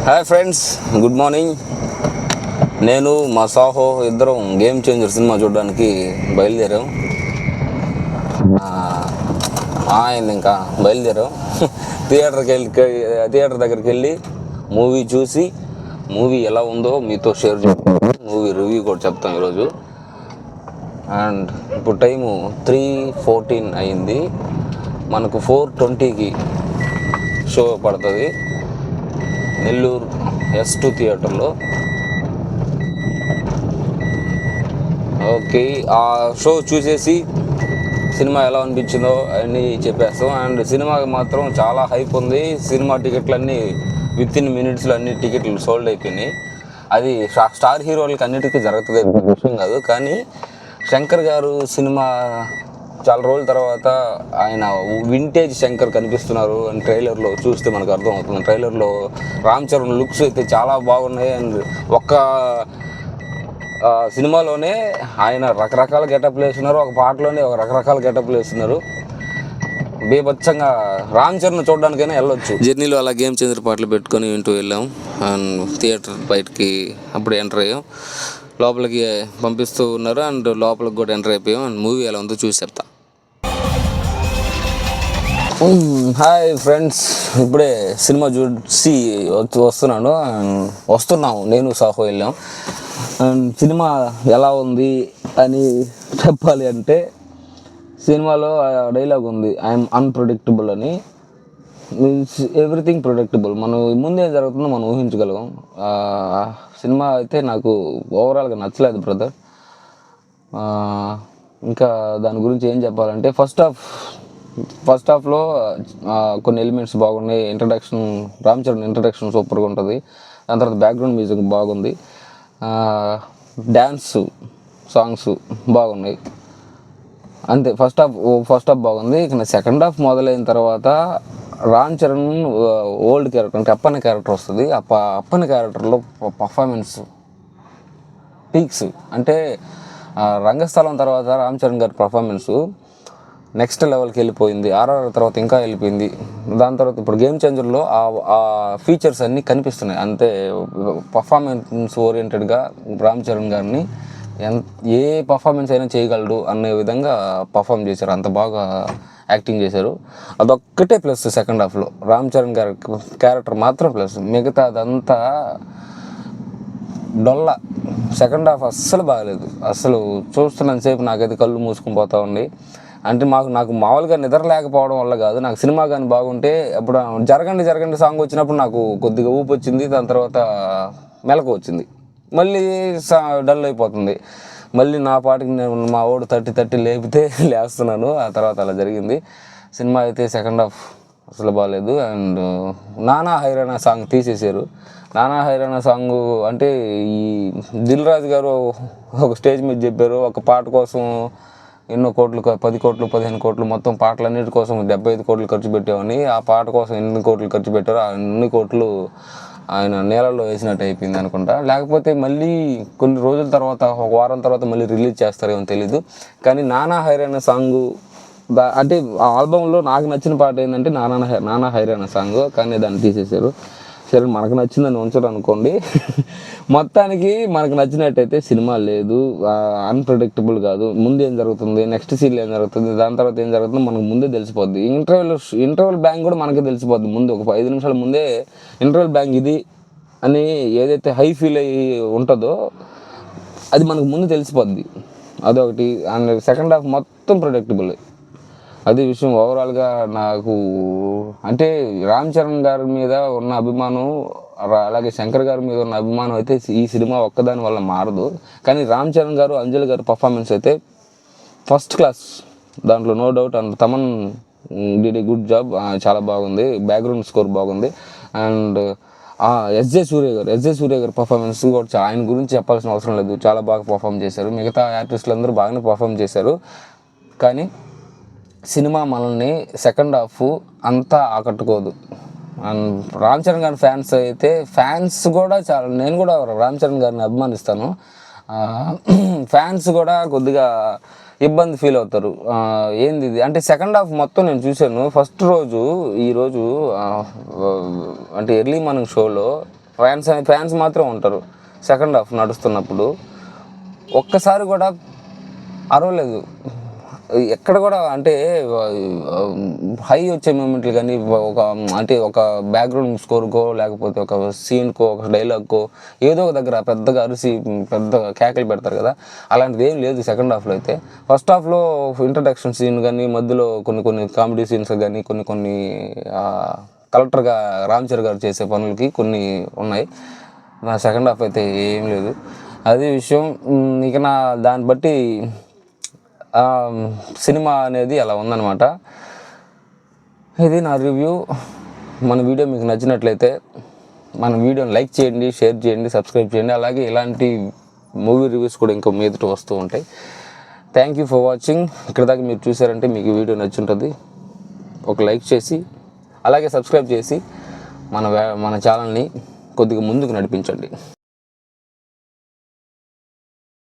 Hi friends, good morning. నేను మా సాహో ఇద్దరం గేమ్ చేంజర్ సినిమా చూడడానికి బయలుదేరాం. అయింది ఇంకా బయలుదేరాం. థియేటర్ దగ్గరికి వెళ్ళి మూవీ చూసి మూవీ ఎలా ఉందో మీతో షేర్ చేస్తాను. మూవీ రివ్యూ కూడా చెప్తాం ఈరోజు. అండ్ ఇప్పుడు టైము 3:14 అయింది. మనకు 4:20కి షో పడుతుంది నెల్లూరు S2 థియేటర్లో. ఓకే, ఆ షో చూసేసి సినిమా ఎలా అనిపించిందో అన్నీ చెప్పేస్తాం. అండ్ సినిమాకి మాత్రం చాలా హైప్ ఉంది. సినిమా టికెట్లన్నీ వితిన్ మినిట్స్లో అన్ని టికెట్లు సోల్డ్ అయిపోయినాయి. అది స్టార్ హీరోలకి అన్నిటికీ జరుగుతుంది విషయం కాదు, కానీ శంకర్ గారు సినిమా చాలా రోజుల తర్వాత ఆయన వింటేజ్ శంకర్ కనిపిస్తున్నారు అని ట్రైలర్లో చూస్తే మనకు అర్థమవుతుంది. ట్రైలర్లో రామ్ చరణ్ లుక్స్ అయితే చాలా బాగున్నాయి. అండ్ ఒక్క సినిమాలోనే ఆయన రకరకాల గెటప్లు వేస్తున్నారు, ఒక పాటలోనే ఒక రకరకాల గెటప్లు వేస్తున్నారు. బీభత్సంగా రామ్ చరణ్ చూడడానికైనా వెళ్ళొచ్చు. జర్నీలో అలా గేమ్ చేంజర్ పాటలు పెట్టుకొని వింటూ వెళ్ళాం. అండ్ థియేటర్ బయటకి అప్పుడు ఎంటర్ అయ్యాం. లోపలికి పంపిస్తూ ఉన్నారు అండ్ లోపలికి కూడా ఎంటర్ అయిపోయాం. అండ్ మూవీ ఎలా ఉందో చూసి చెప్తా. హాయ్ ఫ్రెండ్స్, ఇప్పుడే సినిమా చూసి వస్తున్నాము. నేను సాహో వెళ్ళాం. అండ్ సినిమా ఎలా ఉంది అని చెప్పాలి అంటే, సినిమాలో డైలాగ్ ఉంది, ఐఎమ్ అన్ప్రెడిక్టబుల్ అని. Means everything predictable. మనం ముందే జరుగుతుందో మనం ఊహించగలం. సినిమా అయితే నాకు ఓవరాల్గా నచ్చలేదు బ్రదర్. ఇంకా దాని గురించి ఏం చెప్పాలంటే, ఫస్ట్ హాఫ్లో కొన్ని ఎలిమెంట్స్ బాగున్నాయి. రామ్ చరణ్ ఇంట్రడక్షన్ సూపర్గా ఉంటుంది. దాని తర్వాత బ్యాక్గ్రౌండ్ మ్యూజిక్ బాగుంది. డ్యాన్స్ సాంగ్స్ బాగున్నాయి. అంతే. ఫస్ట్ హాఫ్ బాగుంది. ఇక సెకండ్ హాఫ్ మొదలైన తర్వాత రామ్ చరణ్ ఓల్డ్ క్యారెక్టర్ అంటే అప్పన్న క్యారెక్టర్ వస్తుంది. అప్పన్న క్యారెక్టర్లో పర్ఫార్మెన్స్ పీక్స్. అంటే రంగస్థలం తర్వాత రామ్ చరణ్ గారి పర్ఫార్మెన్సు నెక్స్ట్ లెవెల్కి వెళ్ళిపోయింది. ఆర్ఆర్ తర్వాత ఇంకా వెళ్ళిపోయింది. దాని తర్వాత ఇప్పుడు గేమ్ చేంజర్లో ఆ ఫీచర్స్ అన్నీ కనిపిస్తున్నాయి. అంతే పర్ఫార్మెన్స్ ఓరియంటెడ్గా రామ్ చరణ్ గారిని ఏ పర్ఫార్మెన్స్ అయినా చేయగలడు అనే విధంగా పర్ఫామ్ చేశారు. అంత బాగా యాక్టింగ్ చేశారు. అదొక్కటే ప్లస్. సెకండ్ హాఫ్లో రామ్ చరణ్ గారి క్యారెక్టర్ మాత్రం ప్లస్. మిగతా అదంతా డొల్ల. సెకండ్ హాఫ్ అస్సలు బాగలేదు. అస్సలు చూస్తున్నంతసేపు నాకైతే కళ్ళు మూసుకుని పోతా ఉంది. అంటే నాకు మామూలుగా నిద్ర లేకపోవడం వల్ల కాదు, నాకు సినిమా కానీ బాగుంటే అప్పుడు జరగండి సాంగ్ వచ్చినప్పుడు నాకు కొద్దిగా ఊపు వచ్చింది. దాని తర్వాత మెలకు వచ్చింది, మళ్ళీ డల్ అయిపోతుంది. మళ్ళీ నా పాటికి నేను మా వాడు తట్టి లేపితే లేస్తున్నాను. ఆ తర్వాత అలా జరిగింది. సినిమా అయితే సెకండ్ హాఫ్ అసలు బాగాలేదు. అండ్ నానా హైరానా సాంగ్ తీసేశారు. నానా హైరానా సాంగ్ అంటే ఈ దిల్ రాజు గారు ఒక స్టేజ్ మీద చెప్పారు, ఒక పాట కోసం ఎన్నో కోట్లు, 10 కోట్లు 15 కోట్లు మొత్తం పాటలన్నిటి కోసం 75 కోట్లు ఖర్చు పెట్టామని. ఆ పాట కోసం ఎన్ని కోట్లు ఖర్చు పెట్టారో అన్ని కోట్లు ఆయన నేలలో వేసినట్టు అయిపోయింది అనుకుంటా. లేకపోతే మళ్ళీ కొన్ని రోజుల తర్వాత, ఒక వారం తర్వాత మళ్ళీ రిలీజ్ చేస్తారేమో తెలీదు. కానీ నానా హైరానా సాంగు అంటే ఆ ఆల్బంలో నాకు నచ్చిన పాట ఏంటంటే నానా హైరానా సాంగ్. కానీ దాన్ని తీసేశారు. సరే, మనకు నచ్చిందని ఉంచరు అనుకోండి. మొత్తానికి మనకు నచ్చినట్టయితే సినిమా లేదు, అన్ప్రెడిక్టబుల్ కాదు. ముందు ఏం జరుగుతుంది, నెక్స్ట్ సీన్లో ఏం జరుగుతుంది, దాని తర్వాత ఏం జరుగుతుందో మనకు ముందే తెలిసిపోద్ది. ఇంటర్వెల్ బ్యాంక్ కూడా మనకే తెలిసిపోద్ది. ముందు ఒక 5 నిమిషాల ముందే ఇంటర్వెల్ బ్యాంక్ ఇది అని ఏదైతే హై ఫీల్ అయ్యి ఉంటుందో అది మనకు ముందు తెలిసిపోద్ది. అదొకటి. అండ్ సెకండ్ హాఫ్ మొత్తం ప్రెడిక్టబుల్. అది విషయం. ఓవరాల్గా నాకు అంటే రామ్ చరణ్ గారి మీద ఉన్న అభిమానం, అలాగే శంకర్ గారి మీద ఉన్న అభిమానం అయితే ఈ సినిమా ఒక్కదాని వల్ల మారదు. కానీ రామ్ చరణ్ గారు, అంజలి గారి పర్ఫార్మెన్స్ అయితే ఫస్ట్ క్లాస్, దాంట్లో no doubt. And Thaman did a good job, చాలా బాగుంది. బ్యాక్గ్రౌండ్ స్కోర్ బాగుంది. అండ్ ఎస్జే సూర్య గారి పర్ఫార్మెన్స్ కూడా ఆయన గురించి చెప్పాల్సిన అవసరం లేదు, చాలా బాగా పర్ఫామ్ చేశారు. మిగతా ఆర్టిస్టులు అందరూ బాగానే పర్ఫామ్ చేశారు. కానీ సినిమా మనల్ని సెకండ్ హాఫ్ అంతా ఆకట్టుకోదు. అండ్ రామ్ చరణ్ గారి ఫ్యాన్స్ కూడా చాలా, నేను కూడా రామ్ చరణ్ గారిని అభిమానిస్తాను. ఫ్యాన్స్ కూడా కొద్దిగా ఇబ్బంది ఫీల్ అవుతారు. ఏంది ఇది అంటే సెకండ్ హాఫ్ మొత్తం నేను చూశాను. ఫస్ట్ రోజు ఈరోజు అంటే ఎర్లీ మార్నింగ్ షోలో ఫ్యాన్స్ మాత్రం ఉంటారు. సెకండ్ హాఫ్ నడుస్తున్నప్పుడు ఒక్కసారి కూడా అరవలేదు ఎక్కడ కూడా. అంటే హై వచ్చే మూమెంట్లు కానీ ఒక బ్యాక్గ్రౌండ్ స్కోర్కో లేకపోతే ఒక సీన్కో ఒక డైలాగ్కో ఏదో ఒక దగ్గర పెద్దగా అరిసి పెద్ద కేకలు పెడతారు కదా, అలాంటిది ఏం లేదు సెకండ్ హాఫ్లో అయితే. ఫస్ట్ హాఫ్లో ఇంట్రడక్షన్ సీన్ కానీ, మధ్యలో కొన్ని కామెడీ సీన్స్ కానీ, కొన్ని కలెక్టర్గా రామ్ చరణ్ గారు చేసే పనులకి కొన్ని ఉన్నాయి. నా సెకండ్ హాఫ్ అయితే ఏం లేదు, అదే విషయం. ఇక దాన్ని బట్టి సినిమా అనేది అలా ఉందన్నమాట. ఇది నా రివ్యూ. మన వీడియో మీకు నచ్చినట్లయితే మన వీడియోని లైక్ చేయండి, షేర్ చేయండి, సబ్స్క్రైబ్ చేయండి. అలాగే ఇలాంటి మూవీ రివ్యూస్ కూడా ఇంకో మీదట వస్తూ ఉంటాయి. Thank you for watching. ఇక్కడ దాకా మీరు చూసారంటే మీకు వీడియో నచ్చుంటుంది. ఒక లైక్ చేసి అలాగే సబ్స్క్రైబ్ చేసి మన ఛానల్ని కొద్దిగా ముందుకు నడిపించండి.